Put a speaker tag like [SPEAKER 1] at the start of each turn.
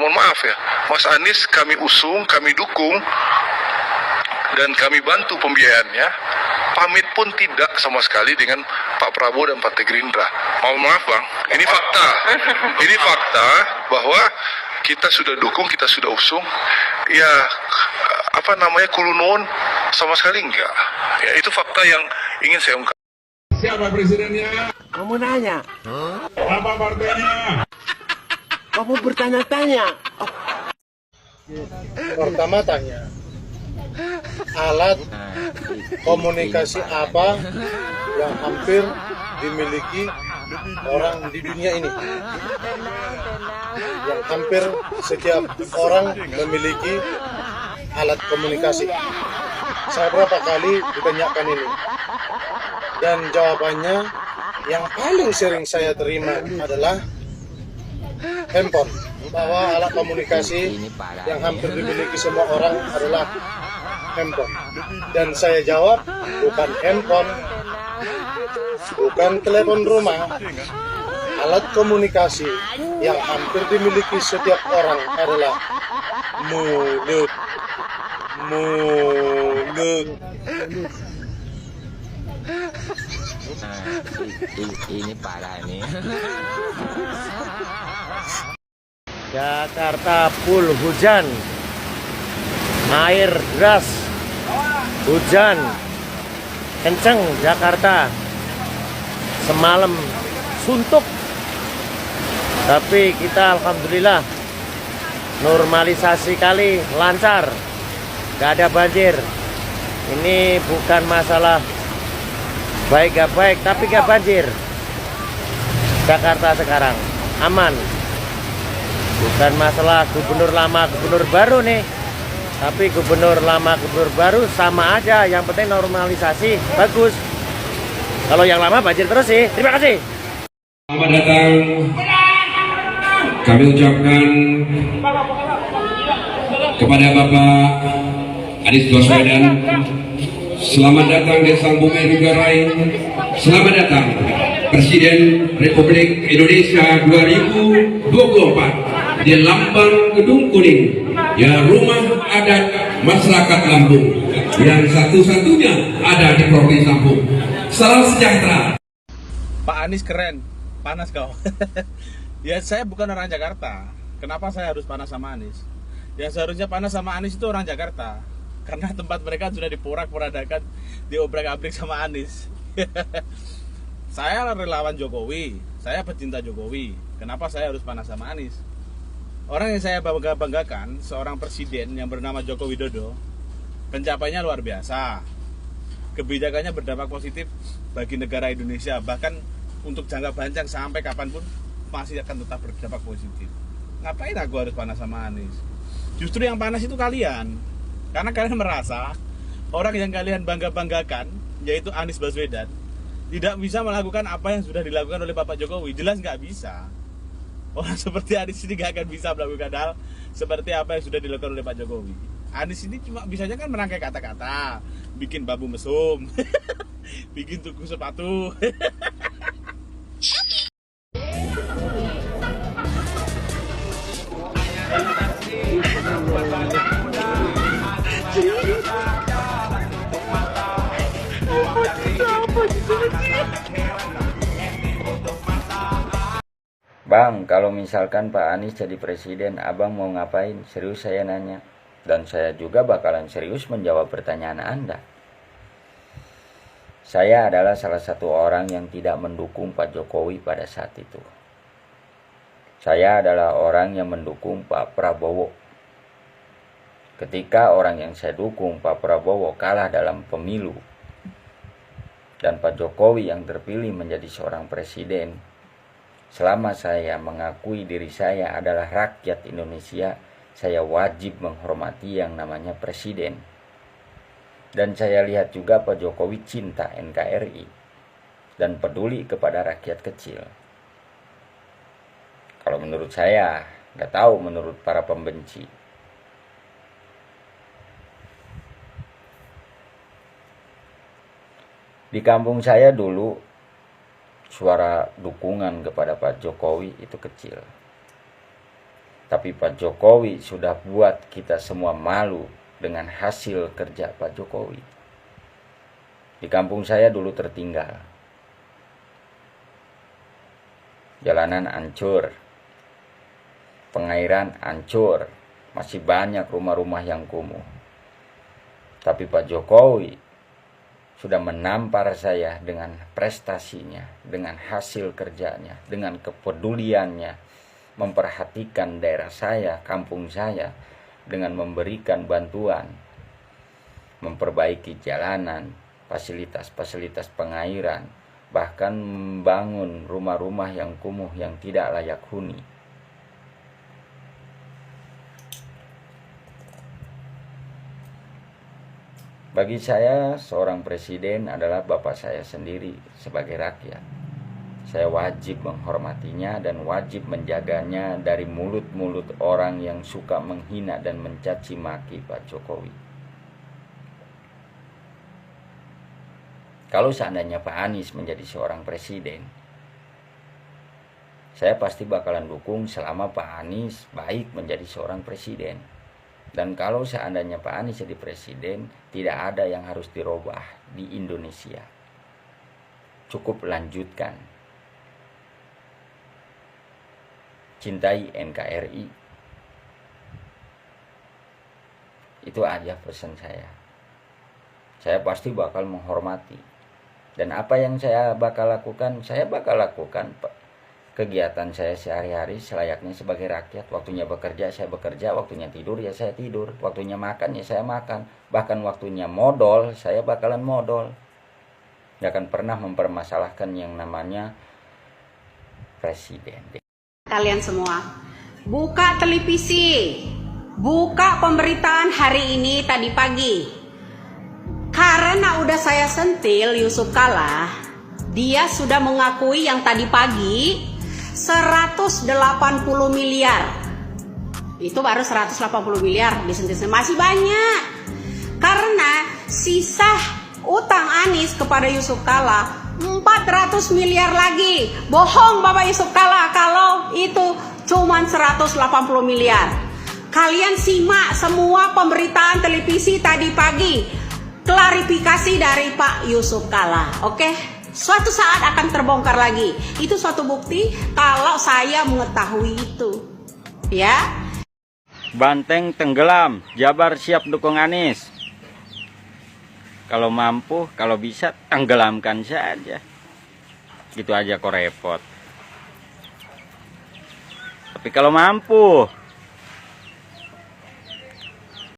[SPEAKER 1] mohon maaf ya, Mas Anies kami usung, kami dukung, dan kami bantu pembiayaannya, pamit pun tidak sama sekali dengan Pak Prabowo dan Partai Gerindra. Mohon maaf Bang, ini fakta. Ini fakta bahwa kita sudah dukung, kita sudah usung. Ya, kulunun sama sekali enggak. Ya, itu fakta yang ingin saya ungkapkan.
[SPEAKER 2] Siapa presidennya?
[SPEAKER 3] Kamu nanya.
[SPEAKER 2] Apa partainya?
[SPEAKER 3] Kamu bertanya-tanya.
[SPEAKER 4] Pertama tanya, alat komunikasi apa yang hampir dimiliki orang di dunia ini? Yang hampir setiap orang memiliki alat komunikasi. Saya berapa kali ditanyakan ini, dan jawabannya yang paling sering saya terima adalah handphone. Bahwa alat komunikasi yang hampir dimiliki semua orang adalah handphone. Dan saya jawab, bukan handphone, bukan telepon rumah. Alat komunikasi yang hampir dimiliki setiap orang adalah mulut.
[SPEAKER 5] Ini parah nih.
[SPEAKER 3] Jakarta full hujan, air deras, hujan kenceng Jakarta. Semalam suntuk, tapi kita alhamdulillah normalisasi kali lancar, gak ada banjir. Ini bukan masalah baik gak baik, tapi gak banjir. Jakarta sekarang aman. Bukan masalah gubernur lama, gubernur baru nih. Tapi gubernur lama, gubernur baru sama aja. Yang penting normalisasi, bagus. Kalau yang lama banjir terus sih. Terima kasih.
[SPEAKER 2] Selamat datang. Kami ucapkan kepada Bapak Anies Baswedan, selamat datang di Sang Bumi Negara. Selamat datang Presiden Republik Indonesia 2024 di Lambang Gedung Kuning, ya rumah adat masyarakat Lampung yang satu-satunya ada di Provinsi Lampung. Salam sejahtera.
[SPEAKER 6] Pak Anies keren, panas kau. Ya saya bukan orang Jakarta. Kenapa saya harus panas sama Anies? Yang seharusnya panas sama Anies itu orang Jakarta, karena tempat mereka sudah diporak-porandakan, diobrak-abrik sama Anies. Saya relawan Jokowi, saya pecinta Jokowi. Kenapa saya harus panas sama Anies? Orang yang saya banggakan, seorang presiden yang bernama Joko Widodo, pencapaiannya luar biasa. Kebijakannya berdampak positif bagi negara Indonesia, bahkan untuk jangka panjang sampai kapanpun masih akan tetap berdampak positif. Ngapain aku harus panas sama Anies? Justru yang panas itu kalian, karena kalian merasa orang yang kalian bangga-banggakan, yaitu Anies Baswedan, tidak bisa melakukan apa yang sudah dilakukan oleh Bapak Jokowi. Jelas nggak bisa. Orang seperti Anies ini gak akan bisa melakukan hal seperti apa yang sudah dilakukan oleh Pak Jokowi. Anies ini cuma bisanya kan merangkai kata-kata, bikin bambu mesum, bikin tuku sepatu.
[SPEAKER 5] Bang, kalau misalkan Pak Anies jadi presiden, abang mau ngapain? Serius saya nanya. Dan saya juga bakalan serius menjawab pertanyaan Anda. Saya adalah salah satu orang yang tidak mendukung Pak Jokowi pada saat itu. Saya adalah orang yang mendukung Pak Prabowo. Ketika orang yang saya dukung, Pak Prabowo, kalah dalam pemilu, dan Pak Jokowi yang terpilih menjadi seorang presiden, selama saya mengakui diri saya adalah rakyat Indonesia, saya wajib menghormati yang namanya presiden. Dan saya lihat juga Pak Jokowi cinta NKRI dan peduli kepada rakyat kecil. Kalau menurut saya, nggak tahu menurut para pembenci. Di kampung saya dulu, suara dukungan kepada Pak Jokowi itu kecil. Tapi Pak Jokowi sudah buat kita semua malu dengan hasil kerja Pak Jokowi. Di kampung saya dulu tertinggal. Jalanan hancur. Pengairan hancur. Masih banyak rumah-rumah yang kumuh. Tapi Pak Jokowi sudah menampar saya dengan prestasinya, dengan hasil kerjanya, dengan kepeduliannya, memperhatikan daerah saya, kampung saya, dengan memberikan bantuan, memperbaiki jalanan, fasilitas-fasilitas pengairan, bahkan membangun rumah-rumah yang kumuh yang tidak layak huni. Bagi saya, seorang presiden adalah bapak saya sendiri sebagai rakyat. Saya wajib menghormatinya dan wajib menjaganya dari mulut-mulut orang yang suka menghina dan mencaci maki Pak Jokowi. Kalau seandainya Pak Anies menjadi seorang presiden, saya pasti bakalan dukung selama Pak Anies baik menjadi seorang presiden. Dan kalau seandainya Pak Anies jadi presiden, tidak ada yang harus dirubah di Indonesia. Cukup lanjutkan. Cintai NKRI. Itu aja pesan saya. Saya pasti bakal menghormati. Dan apa yang saya bakal lakukan, kegiatan saya sehari-hari selayaknya sebagai rakyat. Waktunya bekerja, saya bekerja. Waktunya tidur, ya saya tidur. Waktunya makan, ya saya makan. Bahkan waktunya modal, saya bakalan modal. Gak akan pernah mempermasalahkan yang namanya presiden.
[SPEAKER 7] Kalian semua, buka televisi, buka pemberitaan hari ini tadi pagi. Karena udah saya sentil Yusuf Kalla, dia sudah mengakui yang tadi pagi 180 miliar. Itu baru 180 miliar disentil, masih banyak. Karena sisa utang Anies kepada Yusuf Kalla 400 miliar lagi. Bohong Bapak Yusuf Kalla kalau itu cuman 180 miliar. Kalian simak semua pemberitaan televisi tadi pagi, klarifikasi dari Pak Yusuf Kalla, oke? Suatu saat akan terbongkar lagi. Itu suatu bukti kalau saya mengetahui itu. Ya.
[SPEAKER 5] Banteng tenggelam, Jabar siap dukung Anies. Kalau mampu, kalau bisa tenggelamkan saja. Gitu aja kok repot. Tapi kalau mampu,